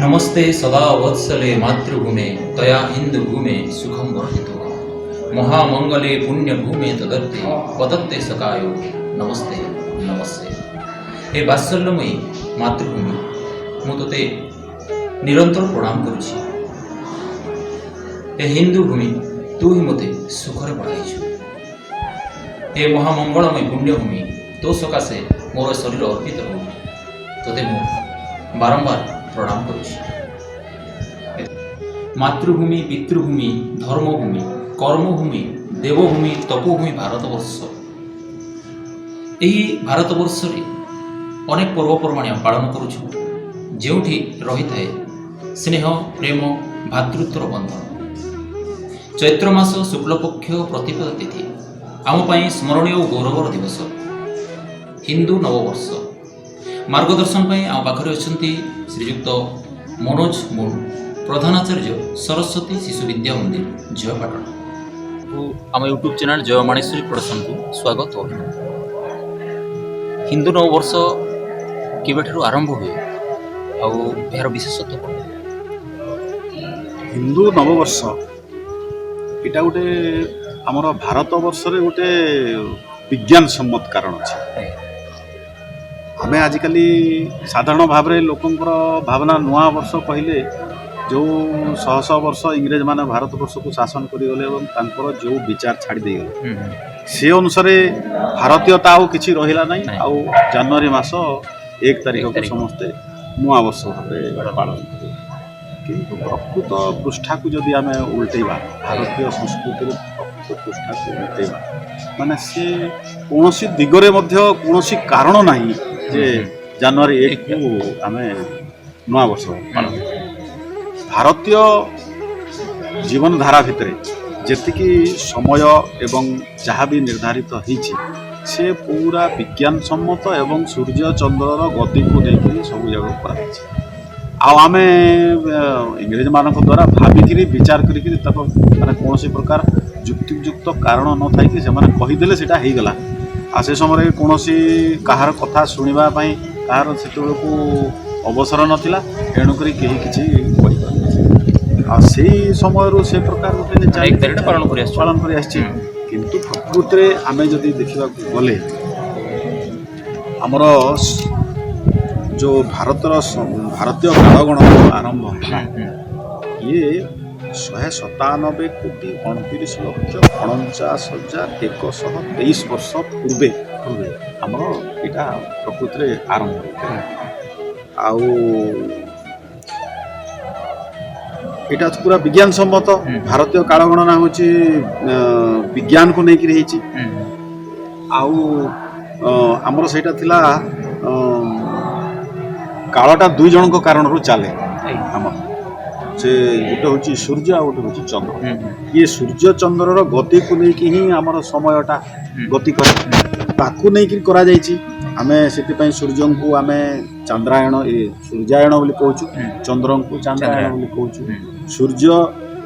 नमस्ते सदा वत्सले मातृभूमे तया हिंदुभूमे सुखम वर्धितो महामंगले पुण्यभूमे तदर्थे पदत्ते सकायो नमस्ते नमस्ते। हे वात्सल्यमयी मातृभूमि मु तोते निरंतर प्रणाम करुछि। हे हिंदू भूमि तू ही मते सुखरे बढ़ाइछु। हे महामंगलमय पुण्यभूमि तो सकाशे मोर शरीर अर्पित हो तोते मु बारंबार प्रणाम करुछि। मातृभूमि पितृभूमि धर्मभूमि कर्मभूमि देवभूमि तपोभूमि भारतवर्ष यही भारतवर्ष अनेक पर्वपर्वाणी पालन करुछु जेउठी रही थाए स्नेह प्रेम भातृत्वर बंधन। चैत्र मास शुक्लपक्ष प्रतिपद तिथि आम पाई स्मरणीय और गौरवर दिवस हिंदू नववर्ष। मार्गदर्शन पर आम पाखे अच्छा श्रीजुक्त मनोज मुंड प्रधानाचार्य सरस्वती शिशु विद्या मंदिर जयपाटन आम यूट्यूब चैनल जय माणेश्वरी प्रोडक्शन को स्वागत हो। हिंदू नववर्ष केवेठारु आरंभ हुए यार विशेषत्व कौन? हिंदू नववर्ष इटा गोटे आमर भारत वर्ष रे गोटे विज्ञान सम्मत कारण अच्छे। आमे आजिकल साधारण भाव में लोकंर भावना नुआ वर्ष कहले जो शह शह वर्ष इंग्रेज माने भारत वर्ष को शासन करिगले एवं तांकर जो विचार छाड़ी दे गले से अनुसार भारतीयता आउ किछि रहिला नहीं। आउ जनवरी मास 1 तारिख को समस्ते नुआ वर्ष भाव पालन करें। किंतु प्रकृत पृष्ठा को जदि आमे उल्टेबा भारतीय संस्कृति प्रकृत पृष्ठा को उल्टेबा माने से कोनोसी दिगरे मध्य कोनोसी कारण नहीं जे जनवरी 1 को आमे नुआ वर्ष पालन करें। भारतीय जीवन धारा भितर जेतिकी समय एवं जहाँ भी निर्धारित होइछि से पूरा विज्ञान सम्मत एवं सूर्य चंद्रर गति को लेकर सब जगह कर आमे इंग्रेज मान द्वारा भाविकी विचार कर माने कौन प्रकार युक्तियुक्त कारण न था कि कहीदेले से गला आ से समय कौन कहार कथा शुणा कहार से अवसर नाला तेणुक कहीं किसी से समय से प्रकार पालन कर किंतु प्रकृत में आम जदि देखा गले आमर जो भारतीय कालगणन आरंभ है ये 197 कोटी 29 लक्ष 49,123 वर्ष पूर्वे आमर यहाँ प्रकृत में आरंभ एटा पूरा विज्ञान सम्मत। भारतीय काल गणना हूँ विज्ञान को लेकिन आमर से कालटा दुई जन कारण चले आम से गोटे हूँ सूर्य आ गोटे हूँ चंद्र। ये सूर्य चंद्रर गति को लेकिन ही आमर समयटा गति कर आमे से सूर्य को आमे चंद्रायण सूर्यायण बोली कहूँ चंद्र को चंद्रायण बोली कहूँ। सूर्य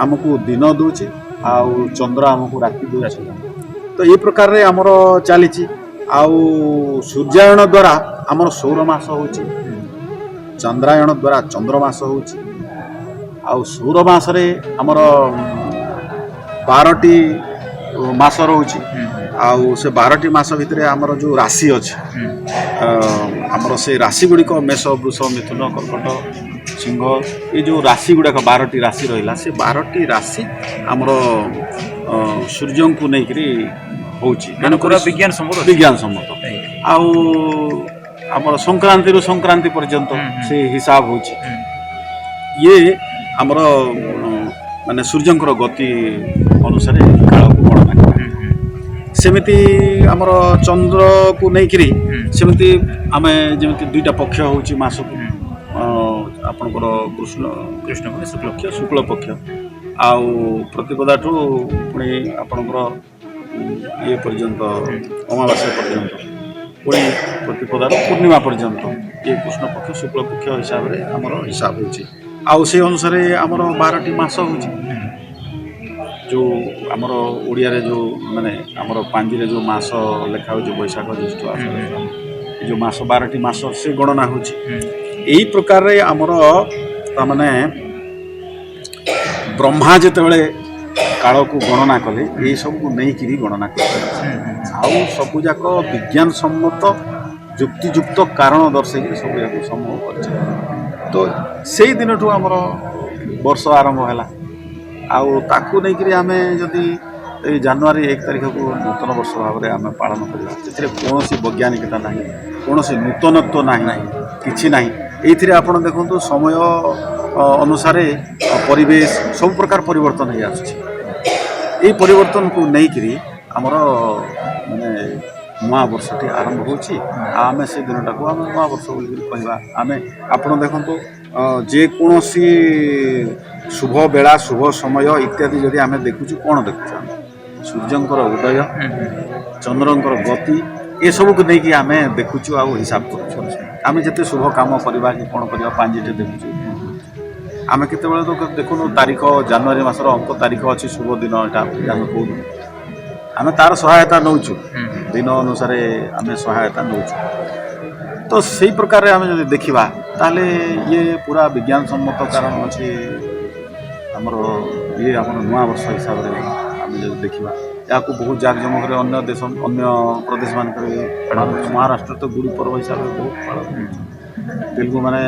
आमको दिन दूचे आउ चंद्र आमको राति दूचे तो ये प्रकार रे आमर चली सूर्यायण द्वारा आमर सौर मास हो चंद्रायण द्वारा चंद्रमास हो सौर मास रे आमर 12टी मास रोचे आउ से 12टी मास भितर आमर जो राशि अच्छे आमर से राशि गुड़िक मेष वृष मिथुन कर्कट सिंह ये जो राशि गुड़ाक 12टी राशि रहा से 12टी राशि आमर सूर्य को लेकर विज्ञान सम्मत आमर संक्रांति रु संक्रांति पर्यंत से हिसाब हो ये आमर माने सूर्यंकर गति अनुसार काल को गणना सेमिति आमर चंद्र को लेकिन सेमिति आमे जेमिति दुईटा पक्ष होची मास को आपनकर कृष्ण को शुक्ल पक्ष आउ प्रतिपदा ठू पुणी आपनकर ये पर्यंत अमावास्या पर्यंत पुणी प्रतिपदा पूर्णिमा पर्यंत ये कृष्ण पक्ष शुक्ल पक्ष हिसाब से आमर हिसाब होची आउ से अनुसार आमर 12टी मास होची जो आमर ओडिया रे जो माने आमर पांजी रे जो मास लेखा हो बैशाख ज्येष्ठ जो मास 12टी मास से गणना होची। यही प्रकार रे आमर ତାମାନେ ବ୍ରହ୍ମା ଯେତେବେଳେ କାଳକୁ ଗଣନା କଲେ ଏଇସବୁକୁ ନେଇକିରି ଗଣନା କଲେ ଆଉ ସବୁଯାକ ବିଜ୍ଞାନ ସମ୍ମତ ଯୁକ୍ତିଯୁକ୍ତ କାରଣ ଦର୍ଶାଇକି ସବୁଯାକ ସମୂହ କରିছে ତ ସେଇ ଦିନଠୁ ଆମର ବର୍ଷ ଆରମ୍ଭ ହେଲା ଆଉ ତାକୁ ନେଇକିରି ଆମେ ଯଦି ଏଇ ଜାନୁଆରୀ 1 ତାରିଖକୁ ନୂତନ ବର୍ଷ ଭାବରେ ଆମେ ପାଳନ କରିବା ସେଥିରେ କୌଣସି ବୈଜ୍ଞାନିକତା ନାହିଁ କୌଣସି ନୂତନତ୍ୱ ନାହିଁ କିଛି ନାହିଁ ଏଇଥିରେ ଆପଣ ଦେଖନ୍ତୁ ସମୟ ଅନୁସାରେ ପରିବେଶ ସବୁ ପ୍ରକାର ପରିବର୍ତ୍ତନ ହେଇ ଆସୁଛି এই ପରିବର୍ତ୍ତନକୁ ନେଇକିରି ଆମର ମାନେ ନୂଆ ବର୍ଷଟି ଆରମ୍ଭ ହେଉଛି ଆଉ ଆମେ ସେ ଦିନଟାକୁ ଆମେ ନୂଆ ବର୍ଷ ବୋଲିକରି କହିବା ଆମେ ଆପଣ ଦେଖନ୍ତୁ ଯେକୌଣସି ଶୁଭ ବେଳା ଶୁଭ ସମୟ ଇତ୍ୟାଦି ଯଦି ଆମେ ଦେଖୁଛୁ କ'ଣ ଦେଖୁଛୁ ଆମେ ସୂର୍ଯ୍ୟଙ୍କର ଉଦୟ ଚନ୍ଦ୍ରଙ୍କର ଗତି ଏସବୁକୁ ନେଇକି ଆମେ ଦେଖୁଛୁ ଆଉ ହିସାବ କରୁଛୁ ଆମେ ଯେତେ ଶୁଭ କାମ କରିବା କି କ'ଣ କରିବା ପାଞ୍ଜିଟେ ଦେଖୁଛୁ ଆମେ କେତେବେଳେ ତ ଦେଖୁନୁ ତାରିଖ ଜାନୁଆରୀ ମାସର ଅଙ୍କ ତାରିଖ ଅଛି ଶୁଭ ଦିନ ଏଇଟା ଆମେ କହୁନୁ ଆମେ ତାର ସହାୟତା ନେଉଛୁ ଦିନ ଅନୁସାରେ ଆମେ ସହାୟତା ନେଉଛୁ ତ ସେଇ ପ୍ରକାରରେ ଆମେ ଯଦି ଦେଖିବା ତାହେଲେ ଇଏ ପୁରା ବିଜ୍ଞାନ ସମ୍ମତ କାରଣ ଅଛି ଆମର ଇଏ ଆମର ନୂଆ ବର୍ଷ ହିସାବରେ ଆମେ ଯଦି ଦେଖିବା ଏହାକୁ ବହୁତ ଜାକଜମକରେ ଅନ୍ୟ ଦେଶ ଅନ୍ୟ ପ୍ରଦେଶମାନଙ୍କରେ ମହାରାଷ୍ଟ୍ର ତ ଗୁଡ଼ି ପର୍ବ ହିସାବରେ ବହୁତ ପାଳନ କରୁଛନ୍ତି ତେଲୁଗୁ ମାନେ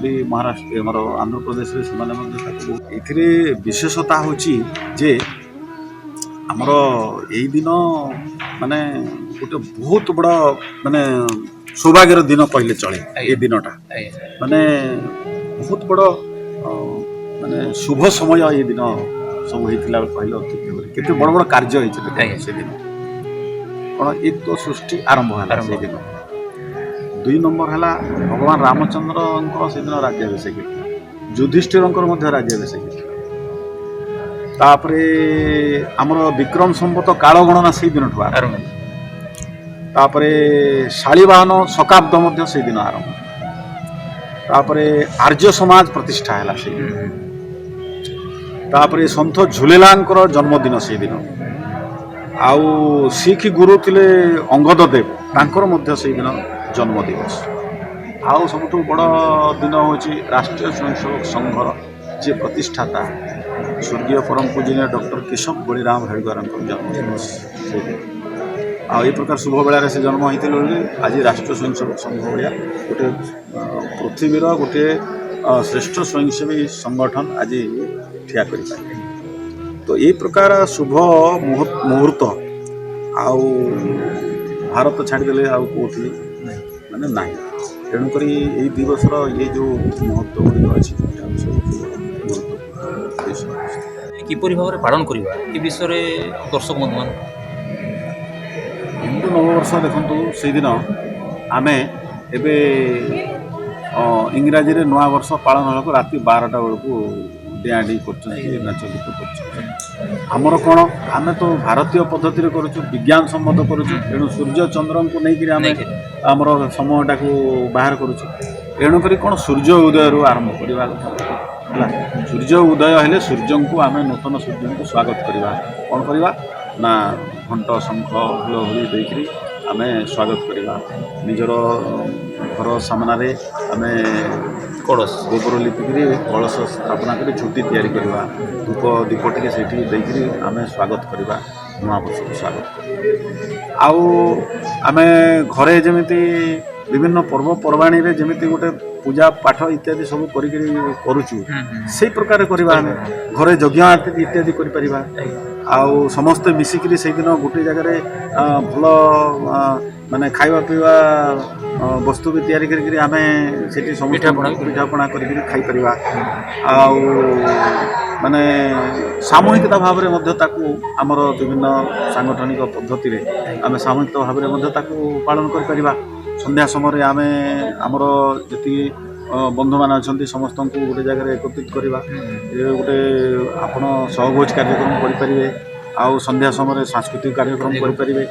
ବି ମହାରାଷ୍ଟ୍ର ଆମର ଆନ୍ଧ୍ରପ୍ରଦେଶରେ ସେମାନେ ମଧ୍ୟ ତାକୁ ଏଥିରେ ବିଶେଷତା ହେଉଛି ଯେ ଆମର ଏଇ ଦିନ ମାନେ ଗୋଟେ ବହୁତ ବଡ଼ ମାନେ ସୌଭାଗ୍ୟର ଦିନ କହିଲେ ଚଳେ ଏ ଦିନଟା ମାନେ ବହୁତ ବଡ଼ ମାନେ ଶୁଭ ସମୟ ଏ ଦିନ ସବୁ ହେଇଥିଲା କହିଲେ ଅତ୍ୟୁକ୍ତି କରି କେତେ ବଡ଼ ବଡ଼ କାର୍ଯ୍ୟ ହେଇଛି ସେଦିନ କ'ଣ ଏକ ତ ସୃଷ୍ଟି ଆରମ୍ଭ ହେଲା ସେଦିନ 2 ନମ୍ବର ହେଲା ଭଗବାନ ରାମଚନ୍ଦ୍ରଙ୍କର ସେଦିନ ରାଜ୍ୟାଭିଷେକ ହେଇଥିଲା ଯୁଧିଷ୍ଠିରଙ୍କର ମଧ୍ୟ ରାଜ୍ୟାଭିଷେକ ହେଇଥିଲା ତାପରେ ଆମର ବିକ୍ରମ ସମ୍ବତ କାଳ ଗଣନା ସେଇ ଦିନଠୁ ଆରମ୍ଭ ତାପରେ ଶାଳିବାହନ ଶକାବ୍ଦ ମଧ୍ୟ ସେଇଦିନ ଆରମ୍ଭ ତାପରେ ଆର୍ଯ୍ୟ ସମାଜ ପ୍ରତିଷ୍ଠା ହେଲା ସେଇଦିନ ତାପରେ ସନ୍ଥ ଝୁଲେଲାଙ୍କର ଜନ୍ମଦିନ ସେଇଦିନ ଆଉ ଶିଖ ଗୁରୁ ଥିଲେ ଅଙ୍ଗଦ ଦେବ ତାଙ୍କର ମଧ୍ୟ ସେଇଦିନ ଜନ୍ମ ଦିବସ ଆଉ ସବୁଠୁ ବଡ଼ ଦିନ ହେଉଛି ରାଷ୍ଟ୍ରୀୟ ସ୍ୱୟଂସେବକ ସଂଘର ଯିଏ ପ୍ରତିଷ୍ଠାତା ସ୍ୱର୍ଗୀୟ ପରମ ପୂଜନୀୟ ଡକ୍ଟର କେଶବ ବଳିରାମ ହେଡ଼ଗରଙ୍କର ଜନ୍ମ ଦିବସ ସେଇଦିନ ଆଉ ଏ ପ୍ରକାର ଶୁଭ ବେଳାରେ ସେ ଜନ୍ମ ହେଇଥିଲେ ବୋଲି ଆଜି ରାଷ୍ଟ୍ରୀୟ ସ୍ୱୟଂସେବକ ସଂଘ ଭଳିଆ ଗୋଟେ ପୃଥିବୀର ଗୋଟିଏ ଶ୍ରେଷ୍ଠ ସ୍ୱୟଂସେବୀ ସଂଗଠନ ଆଜି ଠିଆ କରିପାରିଲେ ତ ଏଇ ପ୍ରକାର ଶୁଭ ମୁହୂର୍ତ୍ତ ଆଉ ଭାରତ ଛାଡ଼ିଦେଲେ ଆଉ କେଉଁଠି ମାନେ ନାହିଁ ତେଣୁକରି ଏଇ ଦିବସର ଇଏ ଯେଉଁ ମହତ୍ତ୍ୱ ଗୁଡ଼ିକ ଅଛି କିପରି ଭାବରେ ପାଳନ କରିବା ଏ ବିଷୟରେ ଦର୍ଶକ ବନ୍ଧୁମାନେ ହିନ୍ଦୁ ନବବର୍ଷ ଦେଖନ୍ତୁ ସେଇଦିନ ଆମେ ଏବେ ଇଂରାଜୀରେ ନୂଆ ବର୍ଷ ପାଳନ ହେବାକୁ ରାତି 12ଟା ବେଳକୁ ଡିଆଁଡି କରୁଛନ୍ତି ନାଚ ଗୀତ କରୁଛନ୍ତି ଆମର କ'ଣ ଆମେ ତ ଭାରତୀୟ ପଦ୍ଧତିରେ କରୁଛୁ ବିଜ୍ଞାନ ସମ୍ମତ କରୁଛୁ ତେଣୁ ସୂର୍ଯ୍ୟ ଚନ୍ଦ୍ରଙ୍କୁ ନେଇକରି ଆମେ ଆମର ସମୟଟାକୁ ବାହାର କରୁଛୁ ତେଣୁକରି କ'ଣ ସୂର୍ଯ୍ୟ ଉଦୟରୁ ଆରମ୍ଭ କରିବା ହେଲା ସୂର୍ଯ୍ୟ ଉଦୟ ହେଲେ ସୂର୍ଯ୍ୟଙ୍କୁ ଆମେ ନୂତନ ସୂର୍ଯ୍ୟଙ୍କୁ ସ୍ୱାଗତ କରିବା କ'ଣ କରିବା ନା ଘଣ୍ଟ ଶଙ୍ଖ ହୁଳହୁଳି ଦେଇକରି ଆମେ ସ୍ୱାଗତ କରିବା ନିଜର ଘର ସାମ୍ନାରେ ଆମେ କଳସ ଗୋବର ଲିପିକିରି କଳସ ସ୍ଥାପନା କରି ଝୁଟି ତିଆରି କରିବା ଧୂପ ଦୀପ ଟିକେ ସେଇଠି ଦେଇକରି ଆମେ ସ୍ୱାଗତ କରିବା ନୂଆବର୍ଷକୁ ସ୍ୱାଗତ କରିବା ଆଉ ଆମେ ଘରେ ଯେମିତି ବିଭିନ୍ନ ପର୍ବପର୍ବାଣୀରେ ଯେମିତି ଗୋଟେ ପୂଜା ପାଠ ଇତ୍ୟାଦି ସବୁ କରିକିରି କରୁଛୁ ସେଇ ପ୍ରକାର କରିବା ଆମେ ଘରେ ଯଜ୍ଞ ଇତ୍ୟାଦି କରିପାରିବା ଆଉ ସମସ୍ତେ ମିଶିକିରି ସେଇଦିନ ଗୋଟେ ଜାଗାରେ ଭଲ ମାନେ ଖାଇବା ପିଇବା ବସ୍ତୁ ବି ତିଆରି କରିକିରି ଆମେ ସେଠି ସମସ୍ତେ ପିଠାପଣା କରିକିରି ଖାଇପାରିବା ଆଉ ମାନେ ସାମୂହିକତା ଭାବରେ ମଧ୍ୟ ତାକୁ ଆମର ବିଭିନ୍ନ ସାଂଗଠନିକ ପଦ୍ଧତିରେ ଆମେ ସାମୂହିକ ଭାବରେ ମଧ୍ୟ ତାକୁ ପାଳନ କରିପାରିବା ସନ୍ଧ୍ୟା ସମୟରେ ଆମେ ଆମର ଯେତିକି ବନ୍ଧୁମାନେ ଅଛନ୍ତି ସମସ୍ତଙ୍କୁ ଗୋଟେ ଜାଗାରେ ଏକତ୍ରିତ କରିବା ଗୋଟେ ଆପଣ ସହଭୋଜ କାର୍ଯ୍ୟକ୍ରମ କରିପାରିବେ ଆଉ ସନ୍ଧ୍ୟା ସମୟରେ ସାଂସ୍କୃତିକ କାର୍ଯ୍ୟକ୍ରମ କରିପାରିବେ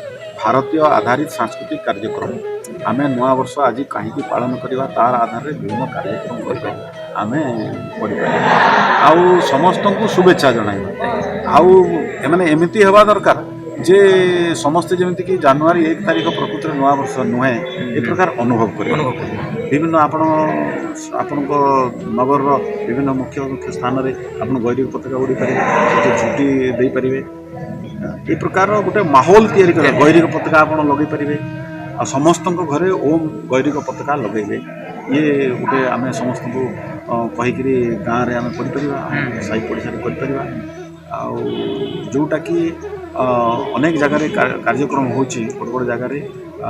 ଭାରତୀୟ ଆଧାରିତ ସାଂସ୍କୃତିକ କାର୍ଯ୍ୟକ୍ରମ ଆମେ ନୂଆବର୍ଷ ଆଜି କାହିଁକି ପାଳନ କରିବା ତାର ଆଧାରରେ ବିଭିନ୍ନ କାର୍ଯ୍ୟକ୍ରମ କରିବା ଆମେ କରିପାରିବା ଆଉ ସମସ୍ତଙ୍କୁ ଶୁଭେଚ୍ଛା ଜଣାଇବା ଆଉ ଏମାନେ ଏମିତି ହେବା ଦରକାର जे समस्ते जमीती कि जनवरी 1 तारिख प्रकृत नुआ वर्ष नुहे ए प्रकार अनुभव कर विभिन्न आपण नगर विभिन्न मुख्य मुख्य स्थान में आप गैरिक पताका उड़ी पारे छुट्टी दे पारे ए प्रकार गोटे माहौल तैयारी कर गैरिक पताका आप लगे पारे आ समस्त घरे ओम गैरिक पताका लगेबे ये गोटे आम समस्त को कहीकि गाँव में आम कर साई पड़ोसा कर जोटा कि अनेक जगार कार्यक्रम होची बड़ बड़ जगार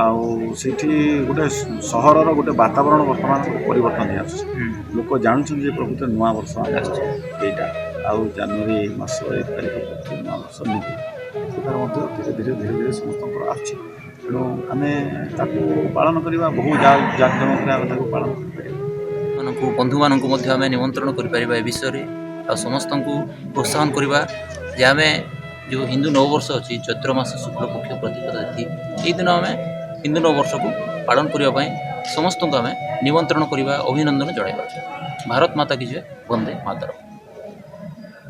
आठी गोटे सहर गोटे वातावरण बर्तमान परिवर्तन लोक जानुन प्रकृत नुआ वर्ष यहाँ आउ जनवरी मास 1 तारिख नुआ वर्ष नुहे धीरे धीरे धीरे धीरे समस्त तेणु आम पालन करवा बहु जाकजमक पालन कर बंधु मानक निमंत्रण कर विषय आ समस्त को प्रोत्साहन करवा जे आम जो हिंदू नववर्ष अच्छी चैत्र मास शुक्ल पक्ष प्रतिपदा तिथि यही दिन आम हिंदू नववर्ष को पालन करने समस्त को आम निमंत्रण करवा अभिनंदन जणाइबा। भारत माता की जय, वंदे मातरम।